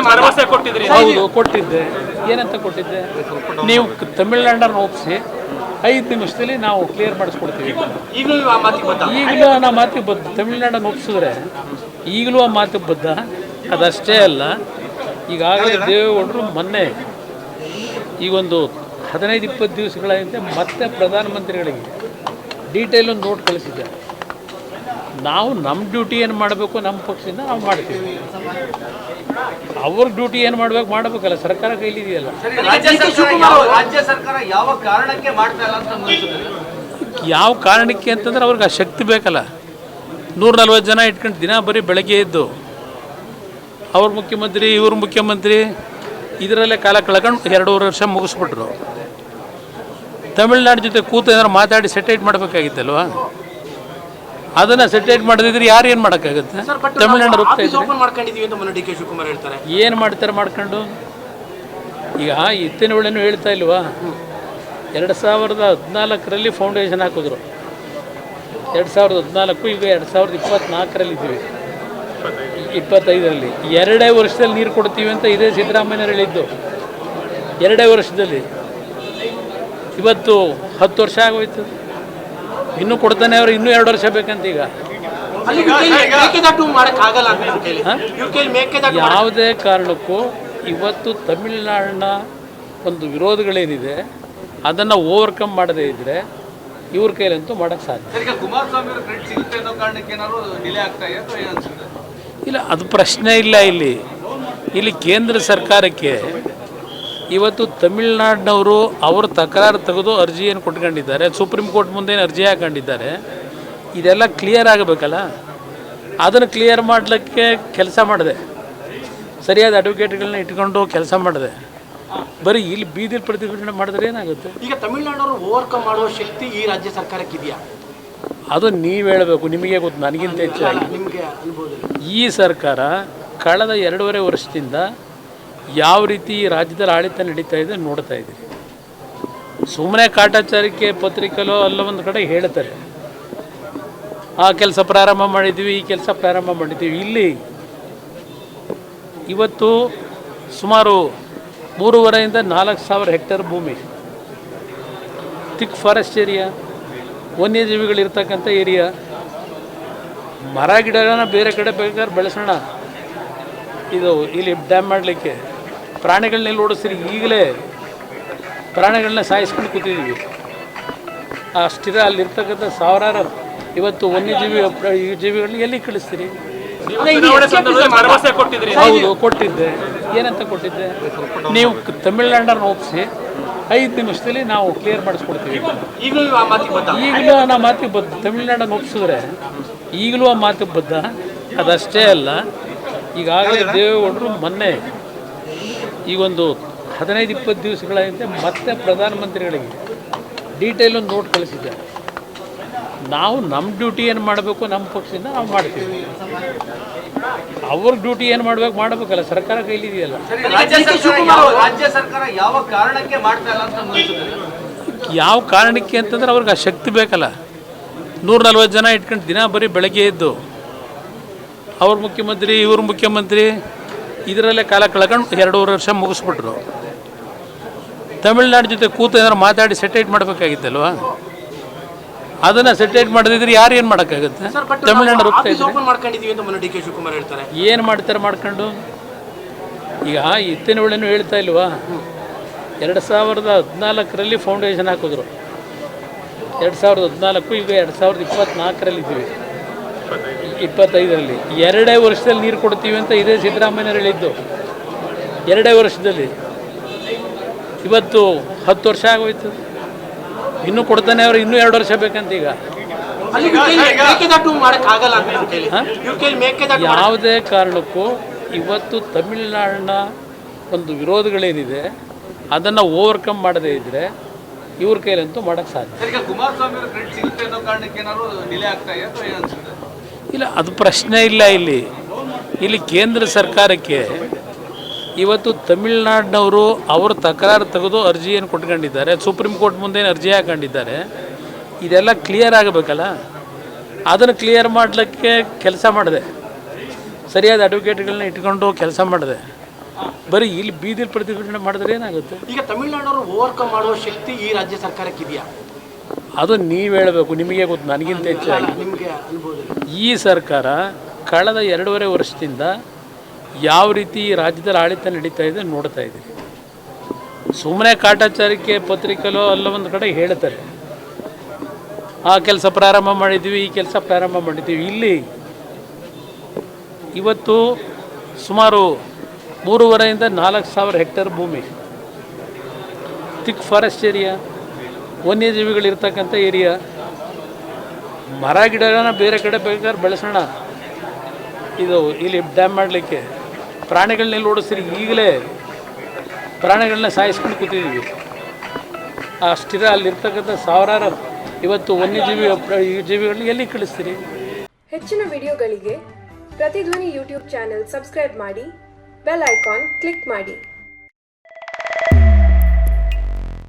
ಭರವಸೆ ಕೊಟ್ಟಿದ್ರಿ? ಹೌದು, ಕೊಟ್ಟಿದ್ದೆ. ಏನಂತ ಕೊಟ್ಟಿದ್ದೆ? ನೀವು ತಮಿಳುನಾಡನ್ನು ಒಪ್ಪಿಸಿ 5 ನಿಮಿಷದಲ್ಲಿ ನಾವು ಕ್ಲಿಯರ್ ಮಾಡಿಸ್ಕೊಡ್ತೀವಿ. ಈಗಲೂ ನಾ ಮಾತಿಗೆ ಬದ್ಧ. ತಮಿಳುನಾಡನ್ನು ಒಪ್ಪಿಸಿದ್ರೆ ಈಗಲೂ ಆ ಮಾತಿಗೆ ಬದ್ಧ. ಅದಷ್ಟೇ ಅಲ್ಲ, ಈಗಾಗಲೇ ದೇವೇಗೌಡರು ಮೊನ್ನೆ ಈಗೊಂದು 15-20 ದಿವಸಗಳ ಹಿಂದೆ ಮತ್ತೆ ಪ್ರಧಾನಮಂತ್ರಿಗಳಿಗೆ ಡೀಟೇಲ್ ಒಂದು ನೋಟ್ ಕಳಿಸಿದ್ದಾರೆ. ನಾವು ನಮ್ಮ ಡ್ಯೂಟಿ ಏನು ಮಾಡಬೇಕು, ನಮ್ಮ ಪಕ್ಷದಿಂದ ನಾವು ಮಾಡ್ತೀವಿ. ಅವ್ರ ಡ್ಯೂಟಿ ಏನು ಮಾಡಬೇಕಲ್ಲ, ಸರ್ಕಾರ ಕೈಲಿದೆಯಲ್ಲ. ಯಾವ ಕಾರಣಕ್ಕೆ ಅಂತಂದ್ರೆ ಅವ್ರಿಗೆ ಆ ಶಕ್ತಿ ಬೇಕಲ್ಲ. 140 ಜನ ಇಟ್ಕೊಂಡು ದಿನ ಬರೀ ಬೆಳಗ್ಗೆ ಎದ್ದು ಅವ್ರ ಮುಖ್ಯಮಂತ್ರಿ ಇವ್ರ ಮುಖ್ಯಮಂತ್ರಿ ಇದರಲ್ಲೇ ಕಾಲ ಕಳ್ಕೊಂಡು 2.5 ವರ್ಷ ಮುಗಿಸ್ಬಿಟ್ರು. ತಮಿಳ್ನಾಡು ಜೊತೆ ಕೂತು ಏನಾದ್ರು ಮಾತಾಡಿ ಸೆಟೈಟ್ ಮಾಡಬೇಕಾಗಿತ್ತಲ್ವಾ? ಅದನ್ನು ಸೆಟೈಟ್ ಮಾಡದಿದ್ರೆ ಯಾರು ಏನು ಮಾಡೋಕ್ಕಾಗುತ್ತೆ? ತಮಿಳ್ನಾಡು ಏನು ಮಾಡ್ತಾರೆ ಮಾಡ್ಕೊಂಡು? ಈಗ ಎತ್ತಿನಹೊಳೆನೂ ಹೇಳ್ತಾ ಇಲ್ವಾ? 2014ರಲ್ಲಿ ಫೌಂಡೇಶನ್ ಹಾಕಿದ್ರು. 2014, ಈಗ 2024ರಲ್ಲಿ ಇದ್ದೀವಿ, 25ರಲ್ಲಿ 2 ವರ್ಷದಲ್ಲಿ ನೀರು ಕೊಡ್ತೀವಿ ಅಂತ ಇದೇ ಸಿದ್ದರಾಮಯ್ಯರು ಹೇಳಿದ್ದು. 2 ವರ್ಷದಲ್ಲಿ. ಇವತ್ತು 10 ವರ್ಷ ಆಗೋಯ್ತು, ಇನ್ನೂ ಕೊಡ್ತಾನೆ. ಅವರು ಇನ್ನೂ 2 ವರ್ಷ ಬೇಕಂತ. ಈಗ ಯಾವುದೇ ಕಾರಣಕ್ಕೂ ಇವತ್ತು ತಮಿಳುನಾಡಿನ ಒಂದು ವಿರೋಧಗಳೇನಿದೆ ಅದನ್ನು ಓವರ್ಕಮ್ ಮಾಡದೇ ಇದ್ದರೆ ಇವ್ರ ಕೈಲಂತೂ ಮಾಡೋಕ್ಕೆ ಸಾಧ್ಯ ಇಲ್ಲ. ಅದು ಪ್ರಶ್ನೆ ಇಲ್ಲ. ಇಲ್ಲಿ ಕೇಂದ್ರ ಸರ್ಕಾರಕ್ಕೆ ಇವತ್ತು ತಮಿಳ್ನಾಡಿನವರು ಅವರು ತಕರಾರು ತೆಗೆದು ಅರ್ಜಿಯನ್ನು ಕೊಟ್ಕೊಂಡಿದ್ದಾರೆ. ಸುಪ್ರೀಂ ಕೋರ್ಟ್ ಮುಂದೆ ಅರ್ಜಿ ಹಾಕೊಂಡಿದ್ದಾರೆ. ಇದೆಲ್ಲ ಕ್ಲಿಯರ್ ಆಗಬೇಕಲ್ಲ. ಅದನ್ನು ಕ್ಲಿಯರ್ ಮಾಡಲಿಕ್ಕೆ ಕೆಲಸ ಮಾಡಿದೆ, ಸರಿಯಾದ ಅಡ್ವೊಕೇಟ್ಗಳನ್ನ ಇಟ್ಕೊಂಡು ಕೆಲಸ ಮಾಡಿದೆ. ಬರೀ ಇಲ್ಲಿ ಬೀದಿಲಿ ಪ್ರತಿಭಟನೆ ಮಾಡಿದ್ರೆ ಏನಾಗುತ್ತೆ? ಈಗ ತಮಿಳ್ನಾಡವರು ಓವರ್ಕಮ್ ಮಾಡುವ ಶಕ್ತಿ ಈ ರಾಜ್ಯ ಸರ್ಕಾರಕ್ಕೆ ಇದೆಯಾ? ಅದು ನೀವು ಹೇಳಬೇಕು, ನಿಮಗೆ ಗೊತ್ತು, ನನಗಿಂತ ಹೆಚ್ಚಾಗಿ. ಈ ಸರ್ಕಾರ ಕಳೆದ 2.5 ವರ್ಷದಿಂದ ಯಾವ ರೀತಿ ರಾಜ್ಯದಲ್ಲಿ ಆಡಳಿತ ನಡೀತಾ ಇದೆ ನೋಡ್ತಾ ಇದ್ದೀರಿ. ಸುಮ್ಮನೆ ಕಾಟಾಚಾರಕ್ಕೆ ಪತ್ರಿಕೆಲೋ ಅಲ್ಲ ಒಂದು ಕಡೆ ಹೇಳ್ತಾರೆ, ಆ ಕೆಲಸ ಪ್ರಾರಂಭ ಮಾಡಿದ್ದೀವಿ, ಈ ಕೆಲಸ ಪ್ರಾರಂಭ ಮಾಡಿದ್ದೀವಿ. ಇಲ್ಲಿ ಇವತ್ತು ಸುಮಾರು 3,500 ಇಂದ 4,000 ಹೆಕ್ಟೇರ್ ಭೂಮಿ, ಥಿಕ್ ಫಾರೆಸ್ಟ್ ಏರಿಯಾ, ವನ್ಯಜೀವಿಗಳಿರ್ತಕ್ಕಂಥ ಏರಿಯಾ. ಮರ ಗಿಡಗಳನ್ನ ಬೇರೆ ಕಡೆ ಬೇಕಾದ್ರೆ ಬೆಳೆಸೋಣ, ಇದು ಇಲ್ಲಿ ಡ್ಯಾಮ್ ಮಾಡಲಿಕ್ಕೆ ಪ್ರಾಣಿಗಳನ್ನೆಲ್ಲ ಓಡಿಸ್ರಿ. ಈಗಲೇ ಪ್ರಾಣಿಗಳನ್ನ ಸಾಯಿಸ್ಕೊಂಡು ಕೂತಿದ್ದೀವಿ. ಅಷ್ಟಿರ ಅಲ್ಲಿರ್ತಕ್ಕಂಥ ಸಾವಿರಾರು ಇವತ್ತು ಜೀವಿಗಳನ್ನ ಎಲ್ಲಿ ಕಳಿಸ್ತೀರಿ? ಭರವಸೆ ಕೊಟ್ಟಿದ್ರಿ? ಹೌದು, ಕೊಟ್ಟಿದ್ದೆ. ಏನಂತ ಕೊಟ್ಟಿದ್ದೆ? ನೀವು ತಮಿಳ್ನಾಡನ್ನು ಒಪ್ಪಿಸಿ 5 ನಿಮಿಷದಲ್ಲಿ ನಾವು ಕ್ಲಿಯರ್ ಮಾಡಿಸ್ಕೊಡ್ತೀವಿ. ಈಗಲೂ ನಾ ಮಾತಿಗೆ ಬದ್ಧ. ತಮಿಳ್ನಾಡನ್ನು ಒಪ್ಪಿಸಿದ್ರೆ ಈಗಲೂ ಆ ಮಾತಿಗೆ ಬದ್ಧ. ಅದಷ್ಟೇ ಅಲ್ಲ, ಈಗಾಗಲೇ ದೇವೇಗೌಡರು ಮೊನ್ನೆ ಈಗೊಂದು 15-20 ದಿವಸಗಳ ಹಿಂದೆ ಮತ್ತೆ ಪ್ರಧಾನಮಂತ್ರಿಗಳಿಗೆ ಡೀಟೇಲ್ ಒಂದು ನೋಟ್ ಕಳಿಸಿದ್ದಾರೆ. ನಾವು ನಮ್ಮ ಡ್ಯೂಟಿ ಏನು ಮಾಡಬೇಕು, ನಮ್ಮ ಪಕ್ಷದಿಂದ ನಾವು ಮಾಡ್ತೀವಿ. ಅವ್ರ ಡ್ಯೂಟಿ ಏನು ಮಾಡಬೇಕಲ್ಲ, ಸರ್ಕಾರ ಕೈಲಿದೆಯಲ್ಲ. ಯಾವ ಕಾರಣಕ್ಕೆ ಅಂತಂದ್ರೆ ಅವ್ರಿಗೆ ಆ ಶಕ್ತಿ ಬೇಕಲ್ಲ. 140 ಜನ ಇಟ್ಕೊಂಡು ದಿನ ಬರೀ ಬೆಳಗ್ಗೆ ಎದ್ದು ಅವ್ರ ಮುಖ್ಯಮಂತ್ರಿ ಇವ್ರ ಮುಖ್ಯಮಂತ್ರಿ ಇದರಲ್ಲೇ ಕಾಲ ಕಳ್ಕೊಂಡು 2.5 ವರ್ಷ ಮುಗಿಸ್ಬಿಟ್ರು. ತಮಿಳ್ನಾಡು ಜೊತೆ ಕೂತು ಏನಾದ್ರು ಮಾತಾಡಿ ಸೆಟೈಟ್ ಮಾಡಬೇಕಾಗಿತ್ತಲ್ವಾ? ಅದನ್ನು ಸೆಟೈಟ್ ಮಾಡದಿದ್ರೆ ಯಾರು ಏನು ಮಾಡೋಕ್ಕಾಗುತ್ತೆ? ತಮಿಳ್ನಾಡು ಏನು ಮಾಡ್ತಾರೆ ಮಾಡ್ಕೊಂಡು? ಈಗ ಎತ್ತಿನಹೊಳೆನೂ ಹೇಳ್ತಾ ಇಲ್ವಾ? 2014ರಲ್ಲಿ ಫೌಂಡೇಶನ್ ಹಾಕಿದ್ರು. 2014, ಈಗ 2024ರಲ್ಲಿ ಇದ್ದೀವಿ, 25ರಲ್ಲಿ. 2 ವರ್ಷದಲ್ಲಿ ನೀರು ಕೊಡ್ತೀವಿ ಅಂತ ಇದೇ ಸಿದ್ದರಾಮಯ್ಯರು ಹೇಳಿದ್ದು. 2 ವರ್ಷದಲ್ಲಿ. ಇವತ್ತು 10 ವರ್ಷ ಆಗೋಯ್ತು, ಇನ್ನೂ ಕೊಡ್ತಾನೆ. ಅವರು ಇನ್ನೂ 2 ವರ್ಷ ಬೇಕಂತ. ಈಗ ಯಾವುದೇ ಕಾರಣಕ್ಕೂ ಇವತ್ತು ತಮಿಳ್ನಾಡಿನ ಒಂದು ವಿರೋಧಗಳೇನಿದೆ ಅದನ್ನು ಓವರ್ಕಮ್ ಮಾಡದೇ ಇದ್ದರೆ ಇವ್ರ ಕೈಲಂತೂ ಮಾಡೋಕ್ಕೆ ಸಾಧ್ಯ ಇಲ್ಲ. ಅದು ಪ್ರಶ್ನೆ ಇಲ್ಲ. ಇಲ್ಲಿ ಕೇಂದ್ರ ಸರ್ಕಾರಕ್ಕೆ ಇವತ್ತು ತಮಿಳ್ನಾಡಿನವರು ಅವರು ತಕರಾರು ತೆಗೆದು ಅರ್ಜಿಯನ್ನು ಕೊಟ್ಕೊಂಡಿದ್ದಾರೆ. ಸುಪ್ರೀಂ ಕೋರ್ಟ್ ಮುಂದೆ ಅರ್ಜಿ ಹಾಕೊಂಡಿದ್ದಾರೆ. ಇದೆಲ್ಲ ಕ್ಲಿಯರ್ ಆಗಬೇಕಲ್ಲ. ಅದನ್ನು ಕ್ಲಿಯರ್ ಮಾಡಲಿಕ್ಕೆ ಕೆಲಸ ಮಾಡಿದೆ, ಸರಿಯಾದ ಅಡ್ವೊಕೇಟ್ಗಳನ್ನ ಇಟ್ಕೊಂಡು ಕೆಲಸ ಮಾಡಿದೆ. ಬರೀ ಇಲ್ಲಿ ಬೀದಿಲಿ ಪ್ರತಿಭಟನೆ ಮಾಡಿದ್ರೆ ಏನಾಗುತ್ತೆ? ಈಗ ತಮಿಳುನಾಡವರು ಓವರ್ಕಮ್ ಮಾಡುವ ಶಕ್ತಿ ಈ ರಾಜ್ಯ ಸರ್ಕಾರಕ್ಕೆ ಇದೆಯಾ? ಅದು ನೀವು ಹೇಳಬೇಕು, ನಿಮಗೆ ಗೊತ್ತು, ನನಗಿಂತ ಹೆಚ್ಚಾಗಿ. ನಿಮಗೆ ಅನುಭವ ಈ ಸರ್ಕಾರ ಕಳೆದ 2.5 ವರ್ಷದಿಂದ ಯಾವ ರೀತಿ ಈ ರಾಜ್ಯದಲ್ಲಿ ಆಡಳಿತ ನಡೀತಾ ಇದೆ ನೋಡ್ತಾ ಇದ್ದೀವಿ. ಸುಮ್ಮನೆ ಕಾಟಾಚಾರಕ್ಕೆ ಪತ್ರಿಕೆಲೋ ಅಲ್ಲ ಒಂದು ಕಡೆ ಹೇಳ್ತಾರೆ, ಆ ಕೆಲಸ ಪ್ರಾರಂಭ ಮಾಡಿದ್ದೀವಿ, ಈ ಕೆಲಸ ಪ್ರಾರಂಭ ಮಾಡಿದ್ದೀವಿ. ಇಲ್ಲಿ ಇವತ್ತು ಸುಮಾರು 3,500 ಇಂದ 4,000 ಹೆಕ್ಟೇರ್ ಭೂಮಿ, ಥಿಕ್ ಫಾರೆಸ್ಟ್ ಏರಿಯಾ, ವನ್ಯಜೀವಿಗಳಿರ್ತಕ್ಕಂಥ ಏರಿಯಾ. ಮರ ಗಿಡಗಳನ್ನ ಬೇರೆ ಕಡೆ ಬೇಕಾದ್ರೆ ಬೆಳೆಸೋಣ, ಇದು ಇಲ್ಲಿ ಡ್ಯಾಮ್ ಮಾಡಲಿಕ್ಕೆ ಪ್ರಾಣಿಗಳನ್ನೆಲ್ಲ ಓಡಿಸ್ತೀರಿ. ಈಗಲೇ ಪ್ರಾಣಿಗಳನ್ನ ಸಾಯಿಸ್ಕೊಂಡು ಕೂತಿದ್ದೀವಿ. ಅಷ್ಟಿರ ಅಲ್ಲಿರ್ತಕ್ಕಂಥ ಸಾವಿರಾರು ಇವತ್ತು ಜೀವಿಗಳನ್ನ ಎಲ್ಲಿ ಕಳಿಸ್ತೀರಿ? ಹೆಚ್ಚಿನ ವಿಡಿಯೋಗಳಿಗೆ ಪ್ರತಿಧ್ವನಿ ಯೂಟ್ಯೂಬ್ ಚಾನೆಲ್ ಸಬ್ಸ್ಕ್ರೈಬ್ ಮಾಡಿ, ಬೆಲ್ ಐಕಾನ್ ಕ್ಲಿಕ್ ಮಾಡಿ.